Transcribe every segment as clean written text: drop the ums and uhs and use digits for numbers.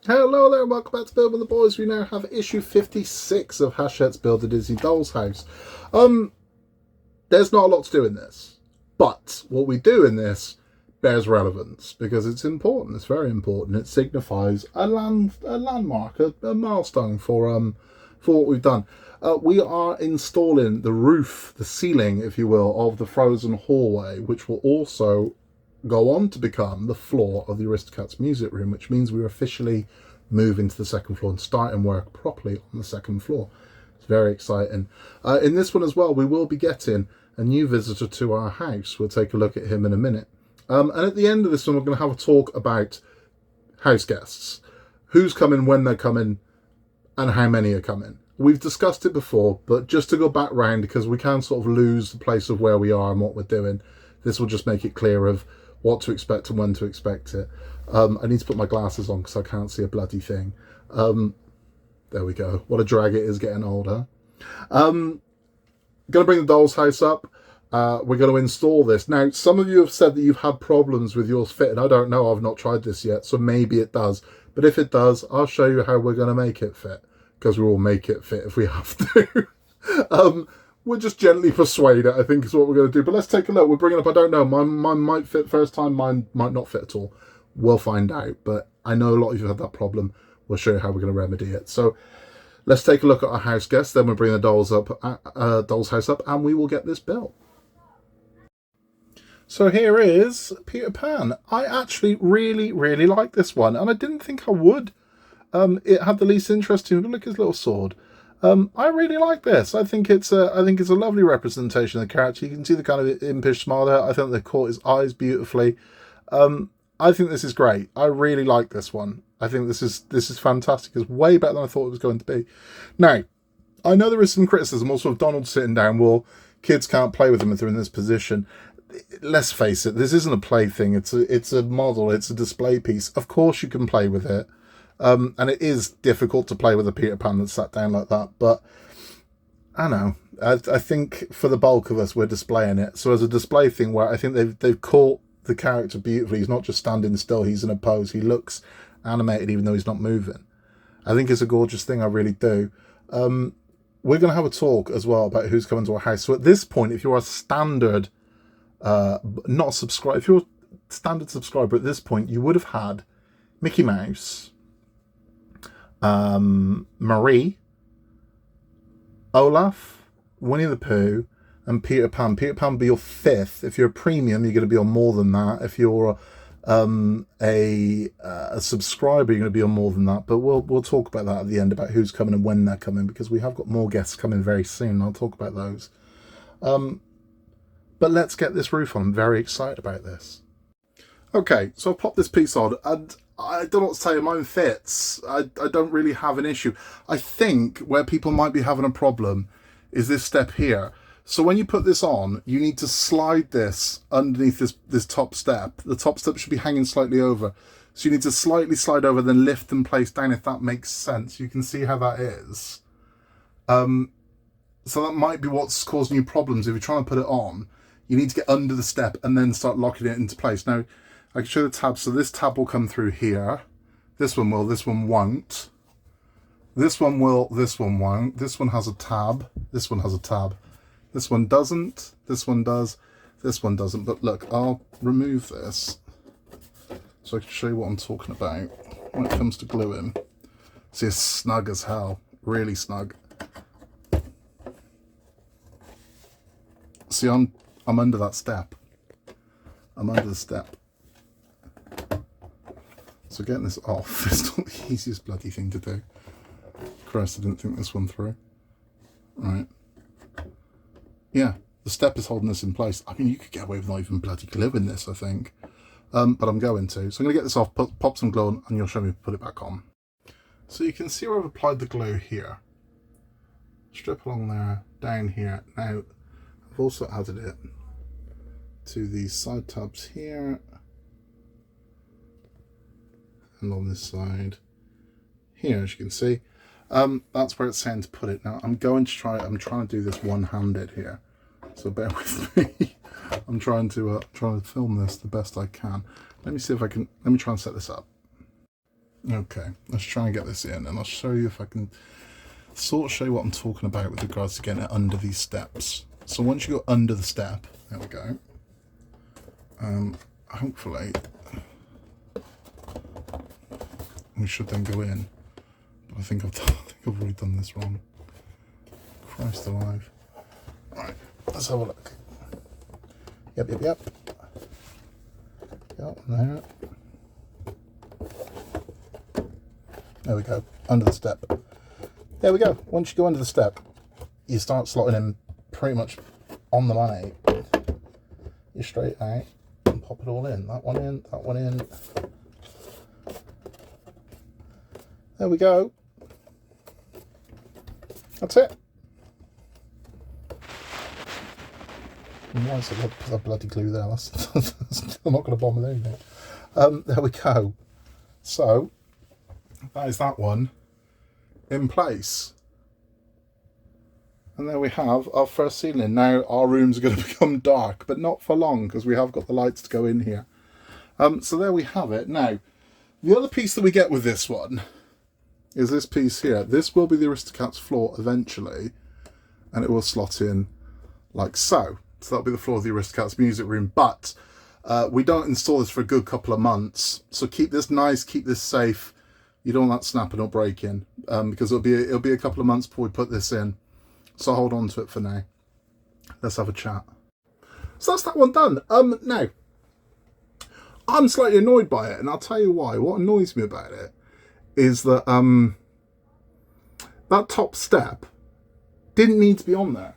Hello there, welcome back to Build with the Boys. We now have issue 56 of Hachette's Build a Disney Doll's House. There's not a lot to do in this, but what we do in this bears relevance because it's important. It's very important. It signifies a landmark, a milestone for what we've done. We are installing the roof, the ceiling, if you will, of the frozen hallway, which will also go on to become the floor of the Aristocats music room, which means we're officially moving to the second floor and starting work properly on the second floor. It's very exciting. In this one as well, we will be getting a new visitor to our house. We'll take a look at him in a minute. And at the end of this one, we're going to have a talk about house guests. Who's coming, when they're coming, and how many are coming. We've discussed it before, but just to go back round, because we can sort of lose the place of where we are and what we're doing, this will just make it clear of what to expect and when to expect it. I need to put my glasses on because I can't see a bloody thing. There we go. What a drag it is getting older. Going to bring the doll's house up. We're going to install this. Now, some of you have said that you've had problems with yours fitting. I don't know. I've not tried this yet, so maybe it does. But if it does, I'll show you how we're going to make it fit, because we will make it fit if we have to. We'll just gently persuade it, I think, is what we're going to do. But let's take a look. We're bringing up, I don't know, mine might fit first time, mine might not fit at all. We'll find out. But I know a lot of you have had that problem. We'll show you how we're going to remedy it. So let's take a look at our house guests. Then we'll bring the doll's house up, and we will get this built. So here is Peter Pan. I actually really, really like this one, and I didn't think I would. It had the least interest to me, but look at his little sword. I really like this. I think it's a lovely representation of the character. You can see the kind of impish smile there. I think they caught his eyes beautifully. I think this is great. I really like this one. I think this is fantastic. It's way better than I thought it was going to be. Now, I know there is some criticism also of Donald sitting down. Well, kids can't play with him if they're in this position. Let's face it, this isn't a plaything. It's a model. It's a display piece. Of course you can play with it. And it is difficult to play with a Peter Pan that's sat down like that, but I know. I think for the bulk of us, we're displaying it. So as a display thing, where I think they've caught the character beautifully. He's not just standing still. He's in a pose. He looks animated even though he's not moving. I think it's a gorgeous thing. I really do. We're going to have a talk as well about who's coming to our house. So at this point, if you're a standard, not subscribe, if you're a standard subscriber at this point, you would have had Mickey Mouse, Marie, Olaf, Winnie the Pooh, and Peter Pan. Peter Pan will be your fifth. If you're a premium, you're going to be on more than that. If you're a subscriber, you're going to be on more than that. But we'll talk about that at the end, about who's coming and when they're coming, because we have got more guests coming very soon. I'll talk about those. But let's get this roof on. I'm very excited about this. Okay, so I've popped this piece on, and I don't know what to say. Mine fits. I don't really have an issue. I think where people might be having a problem is this step here. So when you put this on, you need to slide this underneath this top step. The top step should be hanging slightly over. So you need to slightly slide over, then lift and place down, if that makes sense. You can see how that is. So that might be what's causing you problems. If you're trying to put it on, you need to get under the step and then start locking it into place. Now, I can show the tab. So this tab will come through here. This one will, this one won't. This one will, this one won't. This one has a tab. This one has a tab. This one doesn't. This one does. This one doesn't. But look, I'll remove this so I can show you what I'm talking about when it comes to gluing. See, it's snug as hell. Really snug. See, I'm under that step. I'm under the step. So getting this off is not the easiest bloody thing to do. Christ, I didn't think this one through. Right. Yeah, the step is holding this in place. I mean, you could get away with not even bloody gluing this, I think. But I'm going to. So I'm going to get this off, pop some glue on, and you'll show me put it back on. So you can see where I've applied the glue here. Strip along there, down here. Now, I've also added it to these side tabs here. And on this side here, as you can see, that's where it's saying to put it. Now I'm trying to do this one-handed here, so bear with me. I'm trying to film this the best I can. Let me see if I can, let me try and set this up. Okay, let's try and get this in, and I'll show you if I can sort of show you what I'm talking about with regards to getting it under these steps. So once you go under the step, there we go. Hopefully we should then go in. But I think I've already done this wrong. Christ alive. Right, let's have a look. Yep. Yep, there. There we go, under the step. There we go. Once you go under the step, you start slotting in pretty much on the money. You straight out and pop it all in. That one in, that one in. There we go. That's it. Why is that bloody glue there? I'm not going to bomb it anything. There we go. So, that is that one in place. And there we have our first ceiling. Now our rooms are going to become dark, but not for long because we have got the lights to go in here. So there we have it. Now, the other piece that we get with this one is this piece here. This will be the Aristocats floor eventually, and it will slot in like so. So that'll be the floor of the Aristocats music room, but we don't install this for a good couple of months. So keep this nice, keep this safe. You don't want that snapping or breaking, because it'll be a couple of months before we put this in. So hold on to it for now. Let's have a chat. So that's that one done. Now, I'm slightly annoyed by it, and I'll tell you why. What annoys me about it is that that top step didn't need to be on there.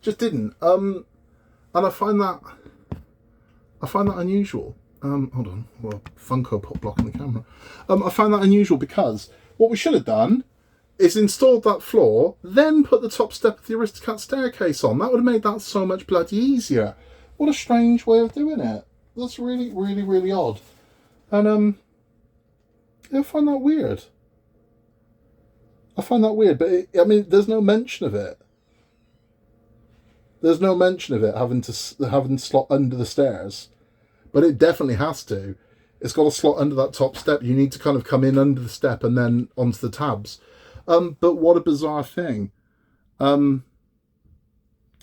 Just didn't. And I find that unusual. Hold on, well, Funko Pop blocking the camera. I find that unusual because what we should have done is installed that floor, then put the top step of the Aristocat staircase on. That would have made that so much bloody easier. What a strange way of doing it. That's really, really, really odd. And I find that weird. But I mean, there's no mention of it. There's no mention of it having to slot under the stairs, but it definitely has to. It's got to slot under that top step. You need to kind of come in under the step and then onto the tabs. But what a bizarre thing. Yeah,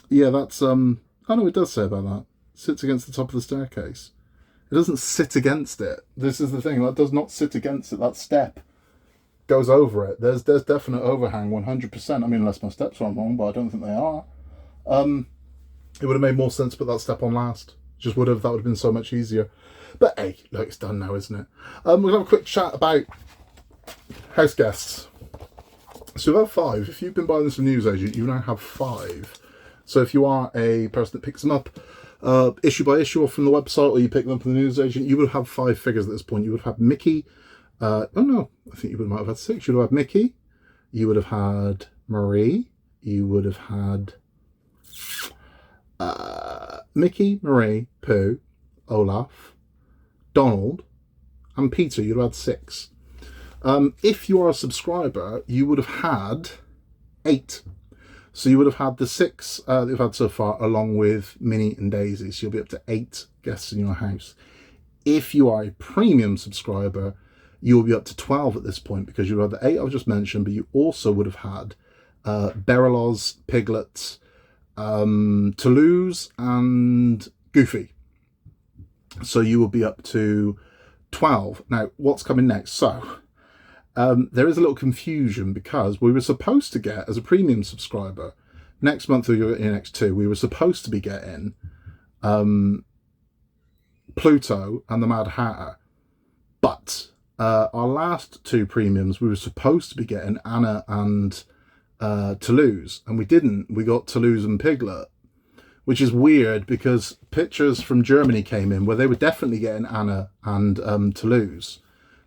that's oh no, it does say about that. It sits against the top of the staircase. It doesn't sit against it. This is the thing. That does not sit against it. That step goes over it. There's definite overhang, 100%. I mean, unless my steps are wrong, but I don't think they are. It would have made more sense to put that step on last. That would have been so much easier. But hey, look, it's done now, isn't it? We're going to have a quick chat about house guests. So we've had 5. If you've been buying this from newsagent, you now have 5. So if you are a person that picks them up issue by issue or from the website, or you pick them up from the newsagent, you would have 5 figures at this point. You would have had Mickey. Oh no, I think you might have had 6. You would have had Mickey. You would have had Marie. You would have had Mickey, Marie, Pooh, Olaf, Donald, and Peter. You'd have had 6. If you are a subscriber, you would have had 8. So you would have had the 6 that you've had so far, along with Minnie and Daisy. So you'll be up to 8 guests in your house. If you are a premium subscriber, you will be up to 12 at this point, because you have the 8 I've just mentioned, but you also would have had Berelos, Piglet, Toulouse, and Goofy. So you will be up to 12. Now, what's coming next? So, there is a little confusion, because we were supposed to get, as a premium subscriber, next month or in next 2, we were supposed to be getting Pluto and the Mad Hatter. But our last 2 premiums, we were supposed to be getting Anna and Toulouse, and we didn't. We got Toulouse and Piglet, which is weird, because pictures from Germany came in where they were definitely getting Anna and Toulouse,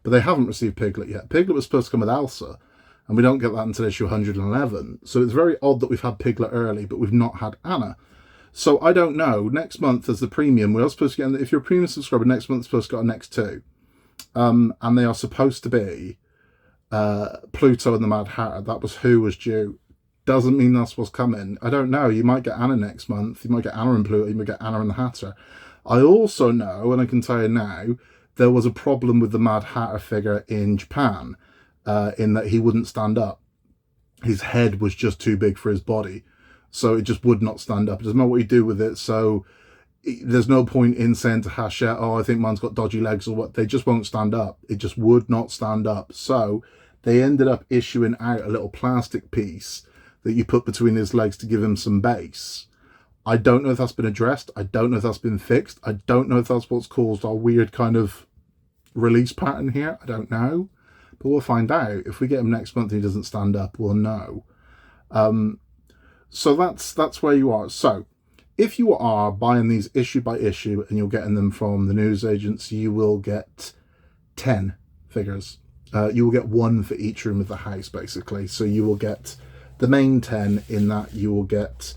but they haven't received Piglet yet. Piglet was supposed to come with Elsa, and we don't get that until issue 111. So it's very odd that we've had Piglet early, but we've not had Anna. So I don't know. Next month, as the premium, we're supposed to get, if you're a premium subscriber, next month supposed to get our next 2. And they are supposed to be Pluto and the Mad Hatter. That was who was due. Doesn't mean that's what's coming. I don't know. You might get Anna next month. You might get Anna and Pluto. You might get Anna and the Hatter. I also know, and I can tell you now, there was a problem with the Mad Hatter figure in Japan, in that he wouldn't stand up. His head was just too big for his body, so it just would not stand up. It doesn't matter what you do with it, so there's no point in saying to Hachette, oh, I think mine's got dodgy legs or what. They just won't stand up. It just would not stand up. So they ended up issuing out a little plastic piece that you put between his legs to give him some base. I don't know if that's been addressed. I don't know if that's been fixed. I don't know if that's what's caused our weird kind of release pattern here. I don't know. But we'll find out. If we get him next month and he doesn't stand up, we'll know. So that's where you are. So if you are buying these issue by issue and you're getting them from the newsagents, you will get 10 figures. You will get one for each room of the house, basically. So you will get the main 10 in that you will get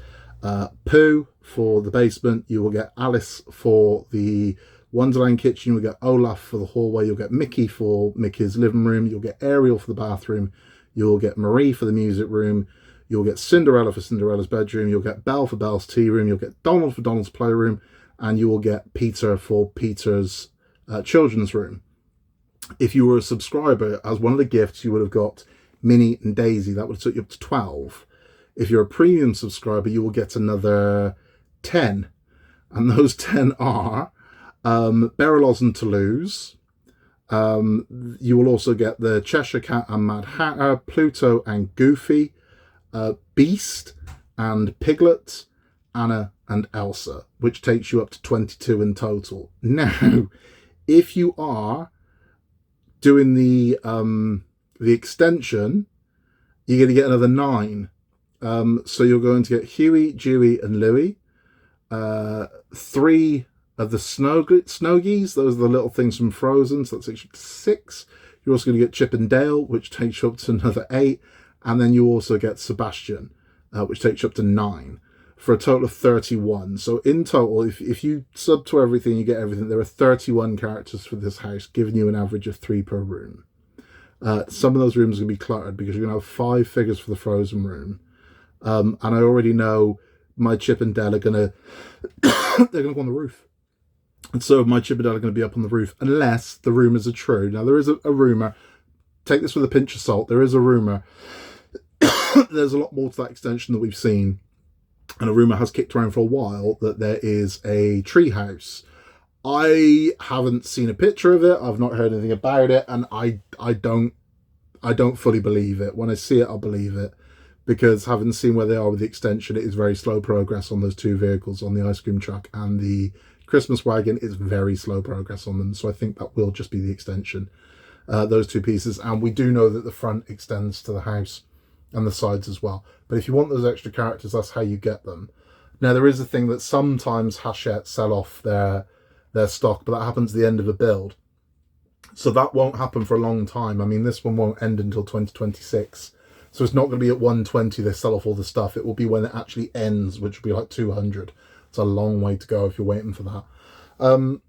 Pooh for the basement. You will get Alice for the Wonderland kitchen. You'll get Olaf for the hallway. You'll get Mickey for Mickey's living room. You'll get Ariel for the bathroom. You'll get Marie for the music room. You'll get Cinderella for Cinderella's bedroom. You'll get Belle for Belle's tea room. You'll get Donald for Donald's playroom. And you will get Peter for Peter's children's room. If you were a subscriber, as one of the gifts, you would have got Minnie and Daisy. That would have took you up to 12. If you're a premium subscriber, you will get another 10. And those 10 are Berylos and Toulouse. You will also get the Cheshire Cat and Mad Hatter, Pluto and Goofy, Beast and Piglet, Anna and Elsa, which takes you up to 22 in total. Now, if you are doing the extension, you're going to get another 9. So you're going to get Huey, Dewey and Louie, 3 of the Snowgies. Those are the little things from Frozen, so that takes you to 6. You're also going to get Chip and Dale, which takes you up to another 8. And then you also get Sebastian, which takes you up to 9, for a total of 31. So in total, if you sub to everything, you get everything. There are 31 characters for this house, giving you an average of 3 per room. Some of those rooms are going to be cluttered because you're going to have 5 figures for the Frozen room. And I already know my Chip and Dale are going to they're going to go on the roof. And so my Chip and Dale are going to be up on the roof, unless the rumours are true. Now, there is a rumour. Take this with a pinch of salt. There is a rumour. There's a lot more to that extension that we've seen. And a rumour has kicked around for a while that there is a treehouse. I haven't seen a picture of it. I've not heard anything about it. And I don't fully believe it. When I see it, I'll believe it. Because having seen where they are with the extension, it is very slow progress on those 2 vehicles, on the ice cream truck and the Christmas wagon. It's very slow progress on them. So I think that will just be the extension, those 2 pieces. And we do know that the front extends to the house and the sides as well. But if you want those extra characters, that's how you get them. Now, there is a thing that sometimes Hachette sell off their stock, but that happens at the end of a build. So that won't happen for a long time. I mean, this one won't end until 2026. So it's not going to be at 120 they sell off all the stuff. It will be when it actually ends, which will be like 200. It's a long way to go if you're waiting for that.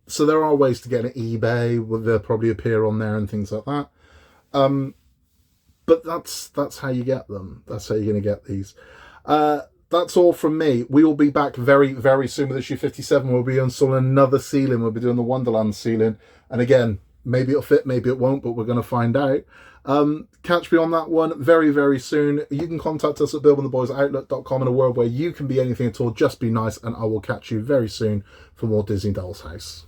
So there are ways to get an eBay. They'll probably appear on there and things like that. But that's how you get them. That's how you're going to get these. That's all from me. We will be back very, very soon with issue 57. We'll be installing another ceiling. We'll be doing the Wonderland ceiling. And again, maybe it'll fit, maybe it won't, but we're going to find out. Catch me on that one very, very soon. You can contact us at billandtheboys@outlook.com, in a world where you can be anything at all. Just be nice, and I will catch you very soon for more Disney Doll's House.